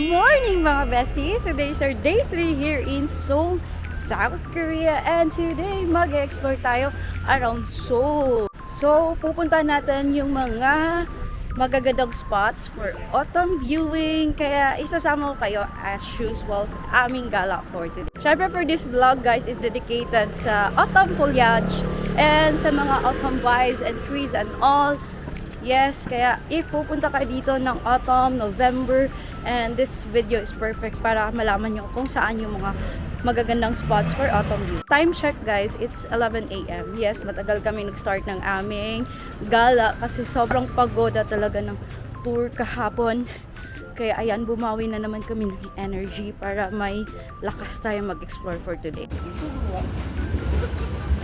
morning mga besties! Today is our day 3 here in Seoul, South Korea. And today mag-explore tayo around Seoul. So pupunta natin yung mga magagandang spots for autumn viewing. Kaya isasama ko kayo as usual sa aming gala for today. Syempre for this vlog guys is dedicated sa autumn foliage and sa mga autumn vibes and trees and all. Yes, kaya if pupunta kayo dito ng autumn, November, and this video is perfect para malaman nyo kung saan yung mga magagandang spots for autumn view. Time check guys, it's 11 AM. Yes, matagal kami nag-start ng aming gala kasi sobrang pagoda talaga ng tour kahapon. Kaya ayan, bumawi na naman kami ng energy para may lakas tayo mag-explore for today.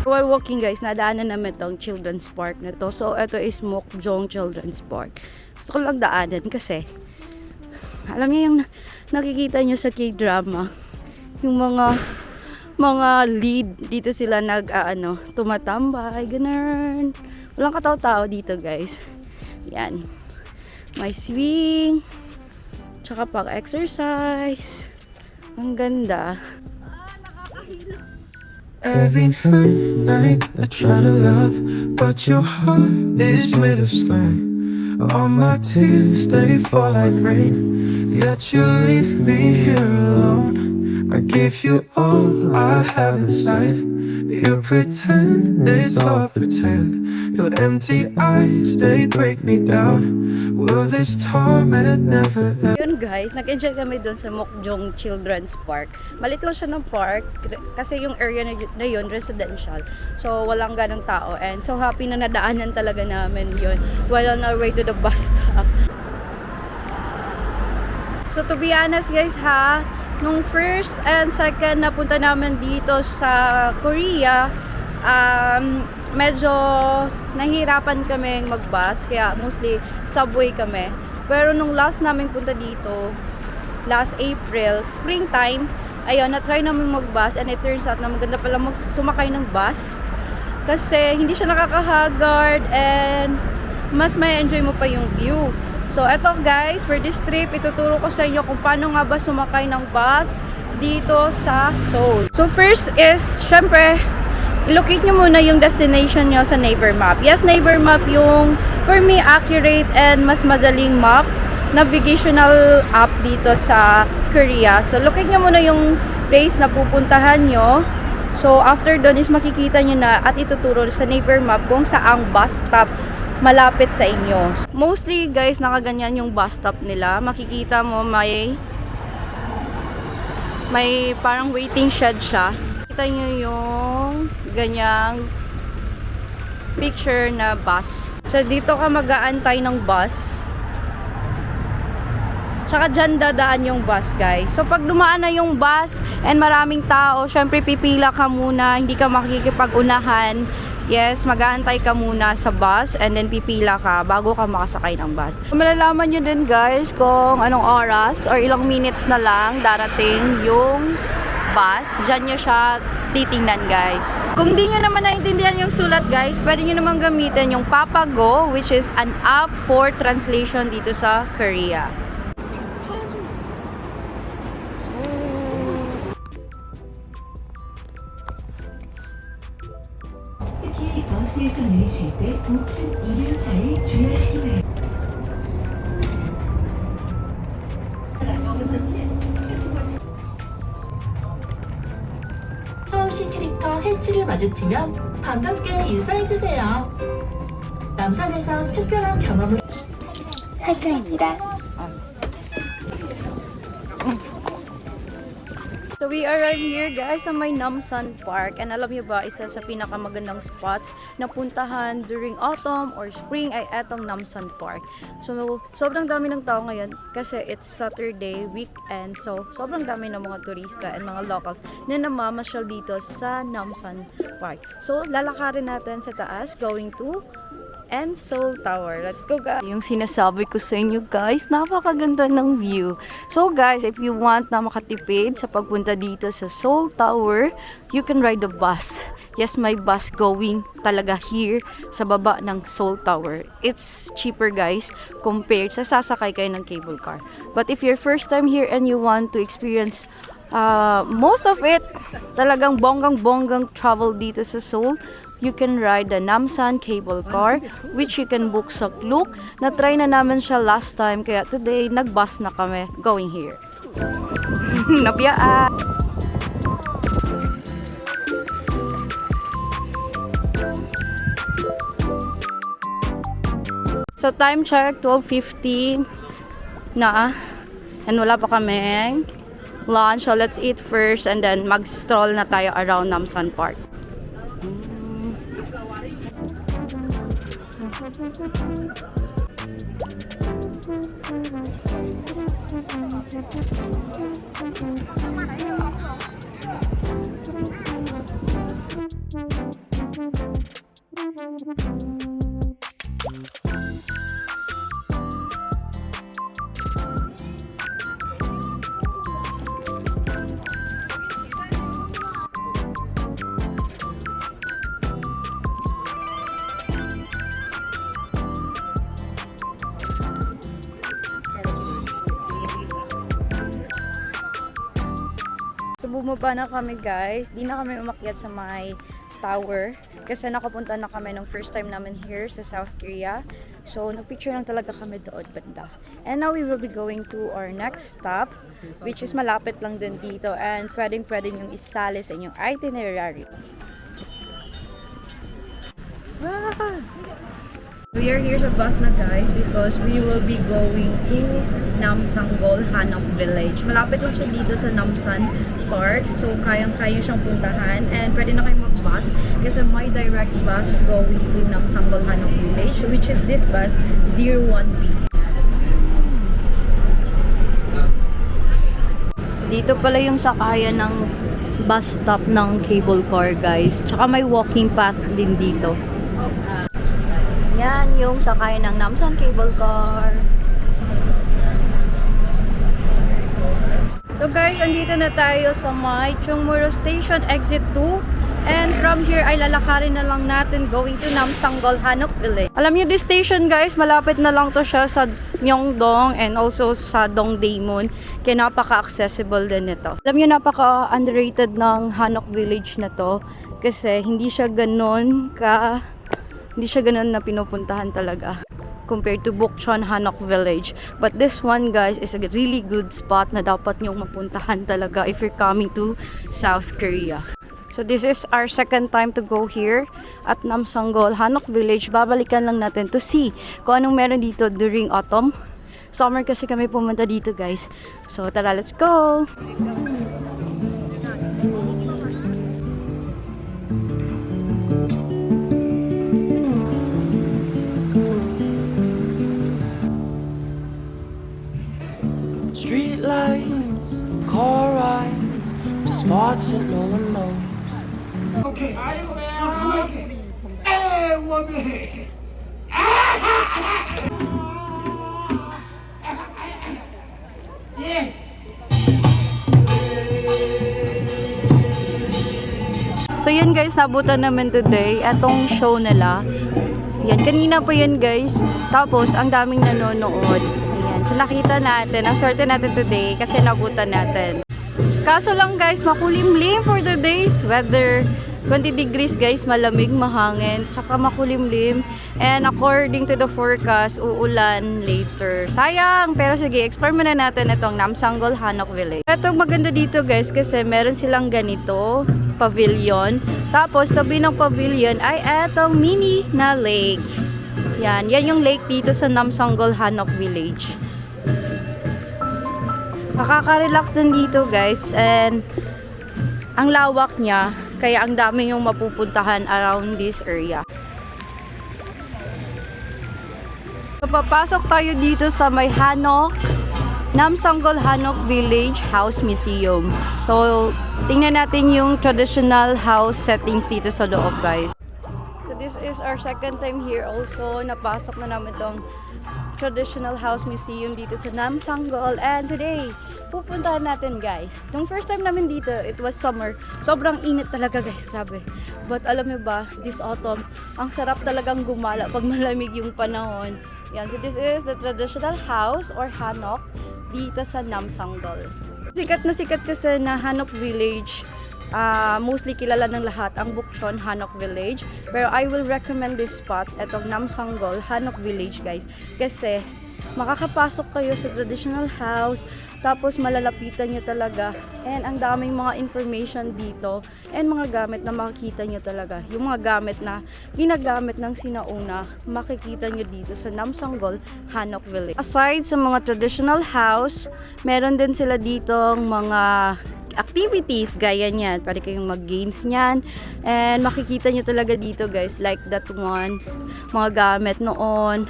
While walking guys, nadaanan namin itong children's park na to. So, ito is Mokjong Children's Park. Gusto ko lang daanan kasi alam niyo yung nakikita niyo sa K-drama, yung mga lead dito sila tumatambay, ganun. Walang kataw-tao dito guys. Yan. May swing, tsaka pang-exercise. Ang ganda. Every night I try to love, but your heart is made of stone. All my tears, they fall like rain, yet you leave me here alone. I give you all I have inside. You pretend it's all pretend. Your empty eyes, they break me down. Will this torment never end? Yun guys, nag-enjoy kami doon sa Mokjong Children's Park. Malit lang siya ng park kasi yung area na yun residential. So walang ganong tao and so happy na nadaanan talaga namin yun while on our way to the bus stop. So to be honest guys nung first and second na punta namin dito sa Korea, medyo nahihirapan kami mag-bus, kaya mostly subway kami. Pero nung last namin punta dito, last April, springtime, ayun, na-try namin mag-bus and it turns out na maganda pala sumakay ng bus. Kasi hindi siya nakaka-haggard and mas may enjoy mo pa yung view. So eto guys, for this trip, ituturo ko sa inyo kung paano nga ba sumakay ng bus dito sa Seoul. So first is, syempre, i-locate nyo muna yung destination nyo sa Naver Map. Yes, Naver Map yung, for me, accurate and mas madaling map, navigational app dito sa Korea. So locate nyo muna yung place na pupuntahan nyo. So after doon is makikita nyo na at ituturo sa Naver Map kung saang bus stop malapit sa inyo. Mostly guys, nakaganyan yung bus stop nila. Makikita mo may parang waiting shed siya. Kita nyo yung ganyang picture na bus. So dito ka mag-aantay ng bus. Tsaka dyan dadaan yung bus guys. So pag dumaan na yung bus and maraming tao, syempre pipila ka muna, hindi ka makikipag-unahan. Yes, mag-aantay ka muna sa bus and then pipila ka bago ka makasakay ng bus. Malalaman nyo din guys kung anong oras or ilang minutes na lang darating yung bus. Diyan nyo siya titingnan guys. Kung di nyo naman naintindihan yung sulat guys, pwede nyo naman gamitin yung Papago, which is an app for translation dito sa Korea. 특히 버스에서 내리실 때 우측 2륜차에 주의하시기 바랍니다. 서울시 캐릭터 해치를 마주치면 반갑게 인사해주세요. 남산에서 특별한 경험을 하차입니다. So we arrived here guys sa may Namsan Park and alam niyo ba, isa sa pinakamagandang spots na puntahan during autumn or spring ay etong Namsan Park. So sobrang dami ng tao ngayon kasi it's Saturday weekend, so sobrang dami ng mga turista and mga locals na namamasyal dito sa Namsan Park. So lalakarin natin sa taas going to Seoul Tower. Let's go guys! Yung sinasabi ko sa inyo guys, napakaganda ng view. So guys, if you want na makatipid sa pagpunta dito sa Seoul Tower, you can ride the bus. yes, may bus going talaga here sa baba ng Seoul Tower. It's cheaper guys compared sa sasakay kayo ng cable car. But if you're first time here and you want to experience most of it, talagang bonggang travel dito sa Seoul, you can ride the Namsan cable car, which you can book sa Klook. Na-try na namin siya last time, kaya today, nag-bus na kami going here. Napiyaan! So, time check, 12:50 na. And wala pa kaming lunch. So, let's eat first and then mag-stroll na tayo around Namsan Park. So, bumaba na kami guys. Di na kami umakyat sa may tower. Kasi nakapunta na kami ng first time namin here sa South Korea. So, nagpicture lang talaga kami doon banda. And now we will be going to our next stop, which is malapit lang din dito. And pwedeng yung isali sa inyong itinerary. We are here sa bus na guys because we will be going to Namsanggol Hanok Village. Malapit lang siya dito sa Namsan Park. So, kayang-kaya siyang puntahan. And pwede na kayo mag-bus kasi may direct bus going to Namsanggol Hanok Village, which is this bus, 01B. Dito pala yung sakayan ng bus stop ng cable car guys. Tsaka may walking path din dito. Yan yung sakay ng Namsan cable car. So guys, andito na tayo sa may Chungmuro Station, exit 2. And from here ay lalakarin na lang natin going to Namsanggol Hanok Village. Alam niyo, this station guys, malapit na lang to siya sa Myeongdong and also sa Dongdaemun. Kaya napaka-accessible din ito. Alam niyo, napaka-underrated ng Hanok Village na to. Kasi hindi siya ganon na pinupuntahan talaga compared to Bukchon Hanok Village. But this one guys is a really good spot na dapat nyong mapuntahan talaga if you're coming to South Korea. So this is our second time to go here at Namsanggol Hanok Village. Babalikan lang natin to see kung anong meron dito during autumn. Summer kasi kami pumunta dito guys. So tara, let's go! Street lights, car ride, to spots that no one knows. Okay, hey, woman! Yeah. So yun guys, nabutan namin today etong show nila. Yan, kanina pa yan guys. Tapos ang daming nanonood. Ayan, so nakita natin, ang swerte natin today kasi nabutan natin. Kaso lang guys, makulimlim for the day's weather. 20 degrees guys, malamig, mahangin, tsaka makulimlim. And according to the forecast, uulan later. Sayang! Pero sige, explore muna natin itong Namsanggol Hanok Village. Ito maganda dito guys kasi meron silang ganito, pavilion. Tapos tabi ng pavilion ay etong mini na lake. Yan yung lake dito sa Namsanggol Hanok Village. Makaka-relax din dito guys, and ang lawak niya, kaya ang dami yung mapupuntahan around this area. So, papasok tayo dito sa may Hanok, Namsanggol Hanok Village House Museum. So, tingnan natin yung traditional house settings dito sa loob guys. So, So this is our second time here also. Napasok na namin tong traditional house museum dito sa Namsanggol. And today, pupuntahan natin guys. Nung first time namin dito, it was summer. Sobrang init talaga guys, grabe. But alam niyo ba, this autumn, ang sarap talagang gumala pag malamig yung panahon. Yan, so this is the traditional house or hanok dito sa Namsanggol. Sikat kasi na Hanok Village. Mostly kilala ng lahat ang Bukchon Hanok Village, pero I will recommend this spot, etong Namsanggol Hanok Village guys, kasi makakapasok kayo sa traditional house, tapos malalapitan nyo talaga, and ang daming mga information dito, and mga gamit na makikita nyo talaga, yung mga gamit na ginagamit ng sinauna, makikita nyo dito sa Namsanggol Hanok Village. Aside sa mga traditional house, meron din sila ditong mga activities gaya niyan. Pwede kayong mag-games niyan. And makikita nyo talaga dito guys, like that one. Mga gamit noon.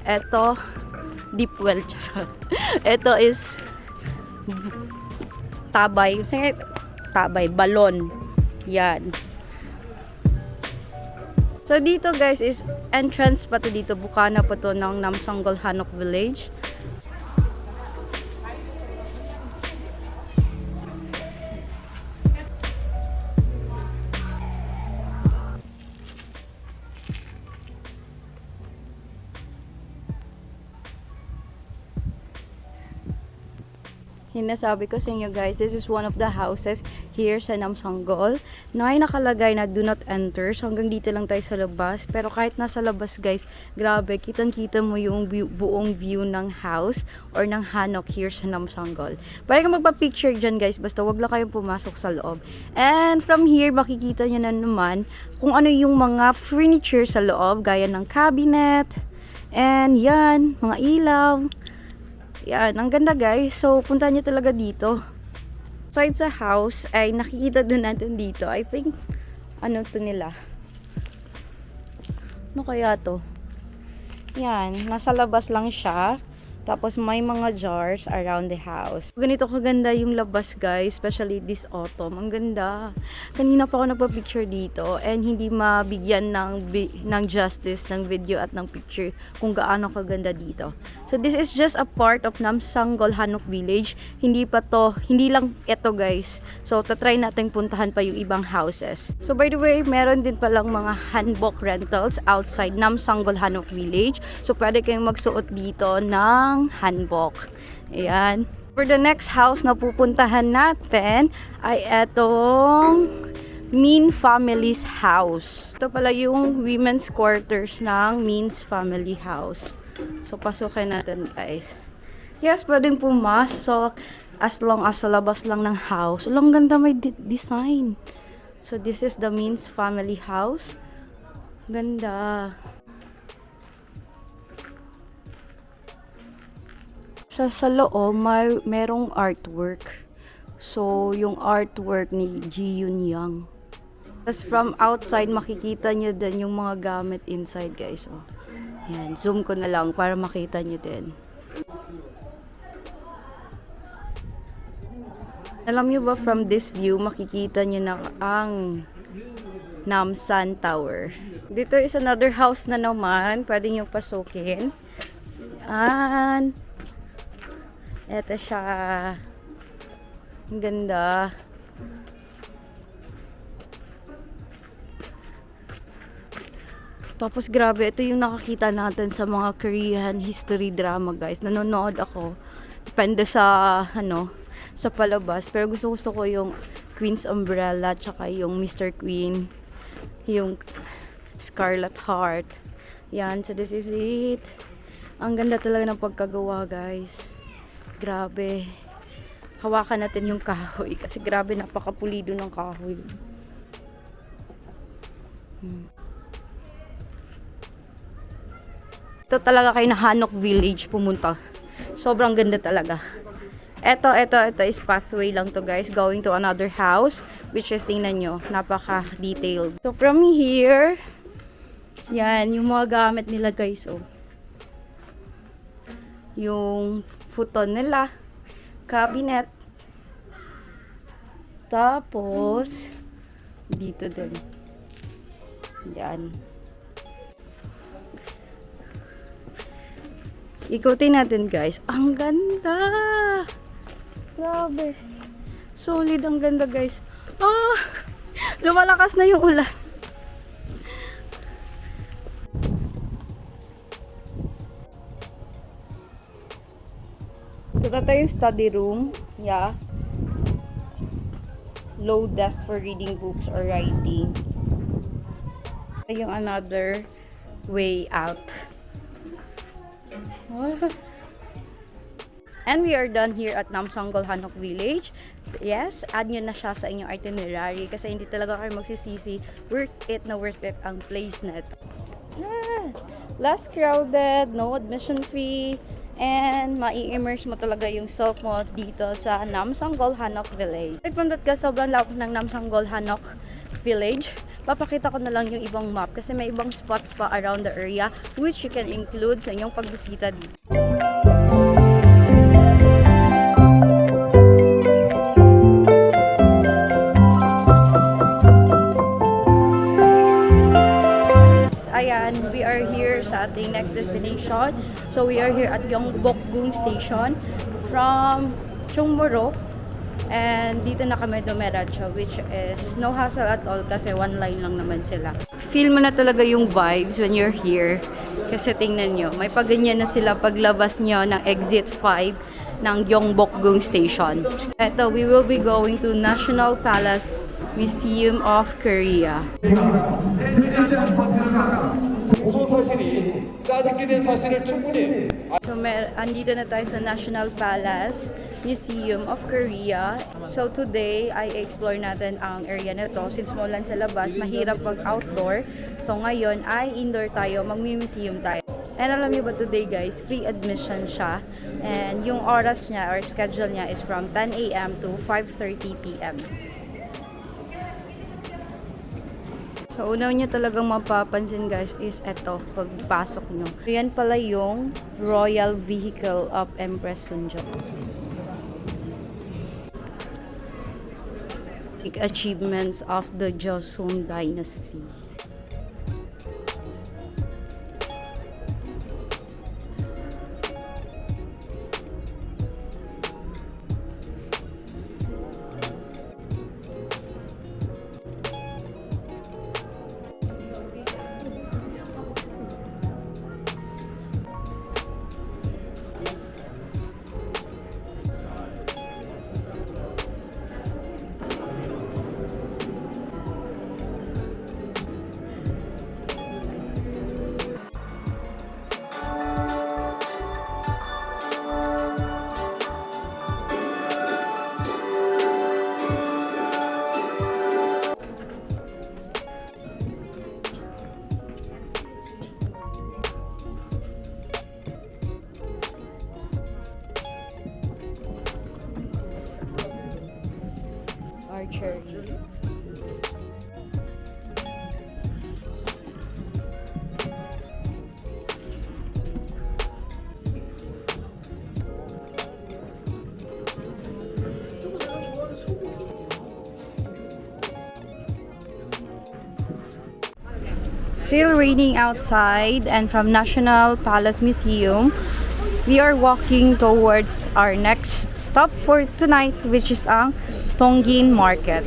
Eto, deep well, charot. Eto is tabay. Tabay, balon. Yan. So dito guys is entrance pa to dito. Bukana pa to ng Namsanggol Hanok Village. Hinasabi ko sa inyo guys, this is one of the houses here sa Namsanggol na ay nakalagay na do not enter. So hanggang dito lang tayo sa labas. Pero kahit nasa labas guys, grabe, kitang-kita mo yung buong view ng house or ng hanok here sa Namsanggol. Pwede kang magpa-picture dyan guys, basta wag lang kayong pumasok sa loob. And from here, makikita nyo na naman kung ano yung mga furniture sa loob, gaya ng cabinet, and yan, mga ilaw. Yan, ang ganda guys. So, punta niyo talaga dito. Side sa house, ay nakikita din natin dito. I think, ano to nila? Ano kaya to? Yan, nasa labas lang siya. Tapos may mga jars around the house. Ganito kaganda yung labas guys, especially this autumn. Ang ganda. Kanina pa ako nagpa-picture dito and hindi mabigyan ng justice ng video at ng picture kung gaano kaganda dito. So this is just a part of Namsanggol Hanok Village. Hindi lang ito guys. So tatry natin puntahan pa yung ibang houses. So by the way, meron din palang mga hanbok rentals outside Namsanggol Hanok Village. So pwede kayong magsuot dito ng hanbok. Ayan. For the next house na pupuntahan natin ay etong Min Family's house. Ito pala yung women's quarters ng Min's family house. So pasukin natin guys. Yes, pwedeng pumasok as long as sa labas lang ng house. Ang ganda, may design. So this is the Min's family house. Ganda. Sa loob, merong artwork. So, yung artwork ni Ji Yun Yang. Tapos from outside, makikita nyo din yung mga gamit inside, guys. Oh. Yan, zoom ko na lang para makita nyo din. Alam nyo ba, from this view, makikita nyo na ang Namsan Tower. Dito is another house na naman. Pwede nyo pasukin. And eto siya. Ang ganda. Tapos grabe, ito yung nakakita natin sa mga Korean history drama guys. Nanonood ako. Depende sa sa palabas. Pero gusto ko yung Queen's Umbrella tsaka yung Mr. Queen. Yung Scarlet Heart. Yan, so this is it. Ang ganda talaga ng pagkagawa guys. Grabe. Hawakan natin yung kahoy. Kasi grabe, napakapulido ng kahoy. Ito talaga kayo na Hanok Village pumunta. Sobrang ganda talaga. Ito is pathway lang to guys. Going to another house. Which is, tingnan nyo, napaka-detailed. So from here, yan, yung mga gamit nila guys. Oh. Yung futon nila, cabinet, tapos dito din Yan. Ikutin natin guys. Ang ganda! Grabe. Solid, ang ganda guys. Ah! Lumalakas na yung ulan. Ito yung study room. Yeah. Low desk for reading books or writing. Ito yung another way out. And we are done here at Namsanggol Hanok Village. Yes, add nyo na siya sa inyong itinerary kasi hindi talaga kayo magsisisi. Worth it ang place na ito. Less crowded, no admission fee, and mai-immerse mo talaga yung self mo dito sa Namsanggol Hanok Village. Aside from that guys, sobrang lawak ng Namsanggol Hanok Village. Papakita ko na lang yung ibang map kasi may ibang spots pa around the area which you can include sa inyong pagbisita dito. Ayan, we are here sa ating next destination. So we are here at Gyeongbokgung Station from Chungmuro. And dito na kami dumiretso, which is no hassle at all kasi one line lang naman sila. Feel mo na talaga yung vibes when you're here. Kasi tingnan nyo, may paganyan na sila paglabas nyo ng exit 5 ng Gyeongbokgung Station. Ito, we will be going to National Palace Museum of Korea. So, andito na tayo sa National Palace Museum of Korea. So, today, ay explore natin ang area na to. Since maulan sa labas, mahirap mag-outdoor. So, ngayon ay indoor tayo, magmi-museum tayo. And alam niyo ba today guys, free admission siya. And yung oras niya or schedule niya is from 10 a.m. to 5:30 p.m. So, una nyo talagang mapapansin guys is eto, pagpasok nyo. So, yan pala yung Royal Vehicle of Empress Sunjok. Achievements of the Joseon Dynasty. Archery. Still raining outside, and from National Palace Museum, we are walking towards our next stop for tonight, which is ang Tonggin Market.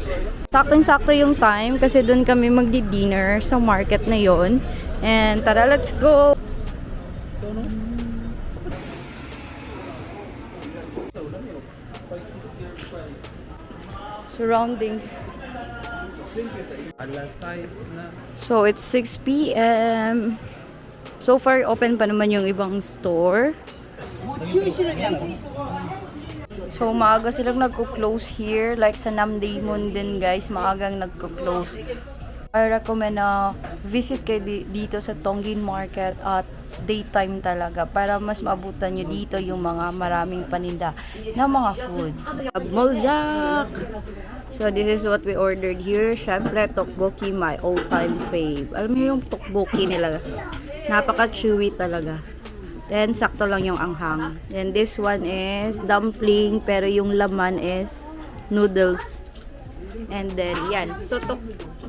Saktong-sakto yung time kasi doon kami magdi-dinner sa market na yon. And tara, let's go! Surroundings. So, it's 6 p.m. So far, open pa naman yung ibang store. So, maaga silang nagko-close here. Like sa Namdaemun din, guys, maagang nagko-close. I recommend na visit kayo dito sa Tonggin Market at daytime talaga para mas maabutan nyo dito yung mga maraming paninda na mga food. Moljak! So, this is what we ordered here. Syempre, tteokbokki, my all-time fave. Alam mo yung tteokbokki nila? Napaka-chewy talaga. Then, sakto lang yung anghang. Then, this one is dumpling, pero yung laman is noodles. And then, yan. Sotok.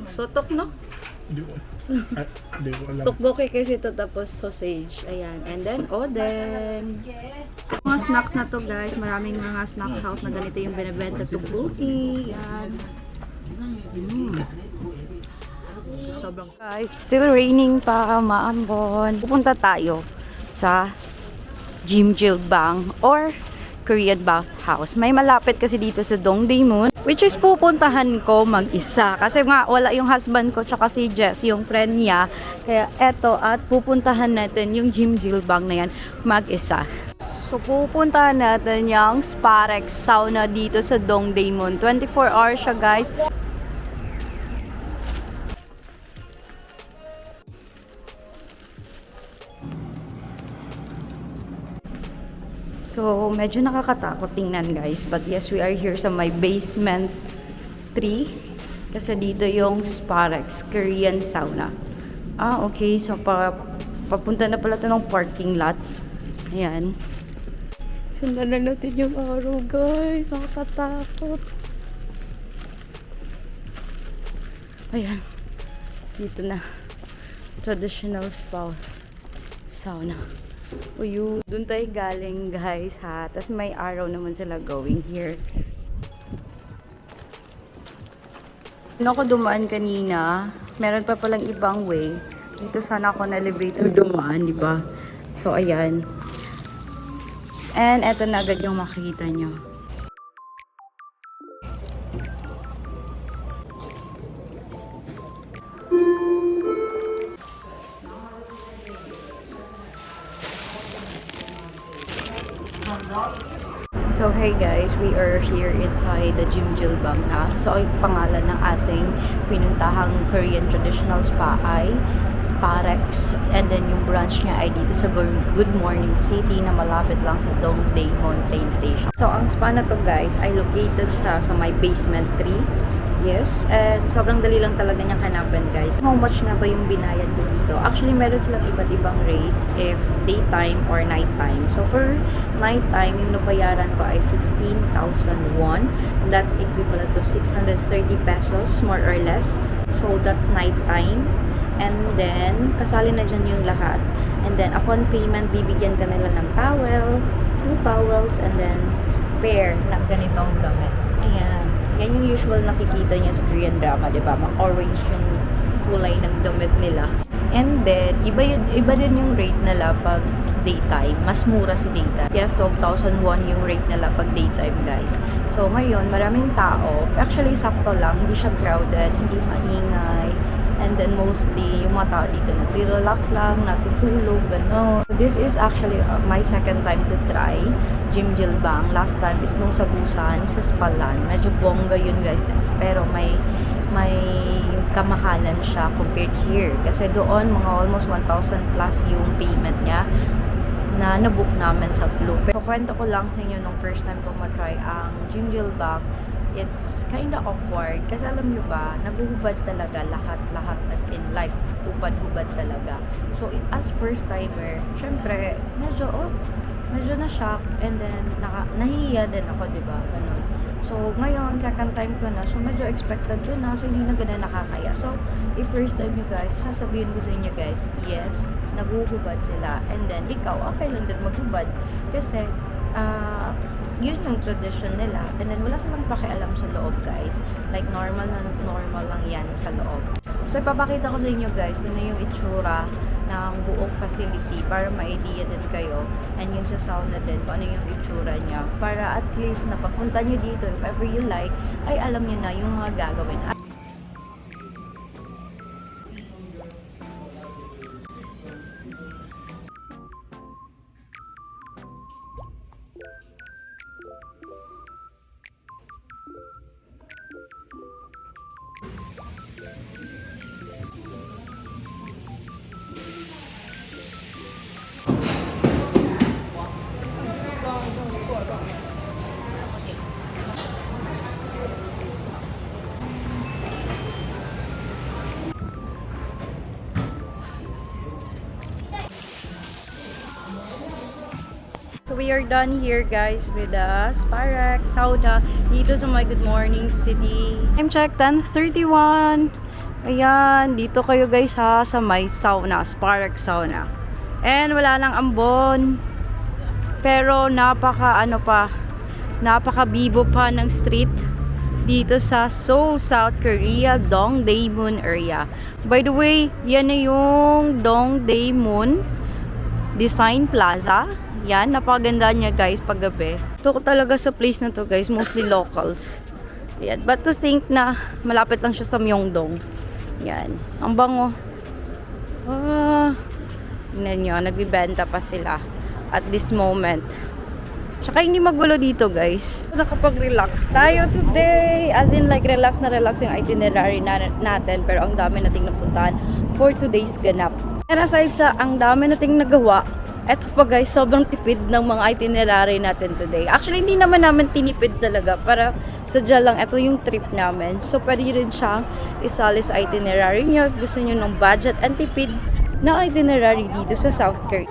Sotok, no? Hindi ko alam. Tukboki kasi ito, tapos sausage. Ayan. And then, oden. Mga snacks na to guys. Maraming mga snack house na ganito yung binibenta. Tukboki. Yan. Sobrang guys, still raining pa, maambon. Pupunta tayo sa Jimjilbang or Korean bathhouse. May malapit kasi dito sa Dongdaemun, which is pupuntahan ko mag-isa. Kasi nga wala yung husband ko tsaka si Jess, yung friend niya. Kaya eto, at pupuntahan natin yung Jimjilbang na yan mag-isa. So pupuntahan natin yung Sparex sauna dito sa Dongdaemun. 24 hours siya guys. So, medyo nakakatakot tingnan guys. But yes, we are here sa my basement 3. Kasi dito yung Sparex Korean sauna. Ah, okay. So, papunta na pala ito ng parking lot. Ayan. Sundan na natin yung araw guys. Nakakatakot. Ayan. Dito na. Traditional spa. Sauna. Uyu, doon tayo galing guys ha. Tapos may araw naman sila going here. Ano ako dumaan kanina, meron pa palang ibang way. Dito sana ako na elevator dumaan, di ba? So ayan. And eto na agad yung makikita nyo. So hey guys, we are here inside the Jimjilbang na. So ang pangalan ng ating pinuntahang Korean traditional spa ay Sparex, and then yung branch niya ay dito sa Good Morning City na malapit lang sa Dongdaemun train station. So ang spa na to guys ay located sa my basement 3. Yes, and sobrang dali lang talaga niyang hanapin guys. How much nga ba yung binayad ko dito? Actually, meron silang iba't ibang rates if daytime or nighttime. So for nighttime, yung nabayaran ko ay 15,000 won. That's equivalent to 630 pesos, more or less. So that's nighttime. And then, kasali na dyan yung lahat. And then, upon payment, bibigyan ka nila ng towel, 2 towels, and then pair na ganitong damit. Ayan. Yan yung usual nakikita niyo sa Korean drama, di ba? Orange yung kulay ng damit nila. And then, iba din yung rate nila pag daytime. Mas mura si daytime. Yes, 12,000 won yung rate nila pag daytime, guys. So, ngayon, maraming tao. Actually, sakto lang. Hindi siya crowded, hindi maingay. And then, mostly, yung mga tao dito nagre-relax lang, natutulog, gano'n. So, this is actually my second time to try Jimjilbang. Last time is nung sa Busan, sa Spalan. Medyo bongga yun, guys. Pero may kamahalan siya compared here. Kasi doon, mga almost 1,000 plus yung payment niya na nabook namin sa Club. So, kwento ko lang sa inyo nung first time ko matry ang Jimjilbang. It's kinda awkward. Kasi alam nyo ba, naguhubad talaga lahat as in like, hubad-hubad talaga. So, as first timer, syempre, medyo na-shock. And then, nahihiya din ako, diba? Ganun. So, ngayon, second time ko na. So, medyo expected ko na. So, hindi na ganun nakakaya. So, if first time nyo guys, sasabihin ko sa inyo guys, yes, naguhubad sila. And then, ikaw, okay lang din maghubad. Kasi, yun yung tradition nila. And then, wala silang pakialam sa loob, guys. Like, normal lang yan sa loob. So, ipapakita ko sa inyo, guys, kung ano yung itsura ng buong facility para ma-idea din kayo. And yung sa sauna din, kung ano yung itsura niya. Para at least, na pagpunta nyo dito, if ever you like, ay alam nyo na yung mga gagawin. So we are done here guys with the Sparex sauna dito sa my Good Morning City. Time check 10:31. Ayan, dito kayo guys ha, sa may sauna, Spark Sauna. And wala nang ambon. Pero napaka-bibo pa ng street dito sa Seoul, South Korea, Dongdaemun area. By the way, yan na yung Dongdaemun Design Plaza. Yan, napakaganda niya guys paggabi. Ito ko talaga sa place na to guys, mostly locals. Yan, but to think na malapit lang siya sa Myeongdong. Yan, ang bango. Tingnan nyo, nagbibenta pa sila at this moment. Tsaka hindi magulo dito guys. Nakapag-relax tayo today. As in like relax na relax yung itinerary natin. Pero ang dami nating napuntahan for today's ganap. And aside sa ang dami nating nagawa, eto pa guys, sobrang tipid ng mga itinerary natin today. Actually, hindi naman namin tinipid talaga. Para sadya lang, eto yung trip namin. So, pwede nyo rin siyang isali sa itinerary nyo. Gusto nyo ng budget and tipid na itinerary dito sa South Korea.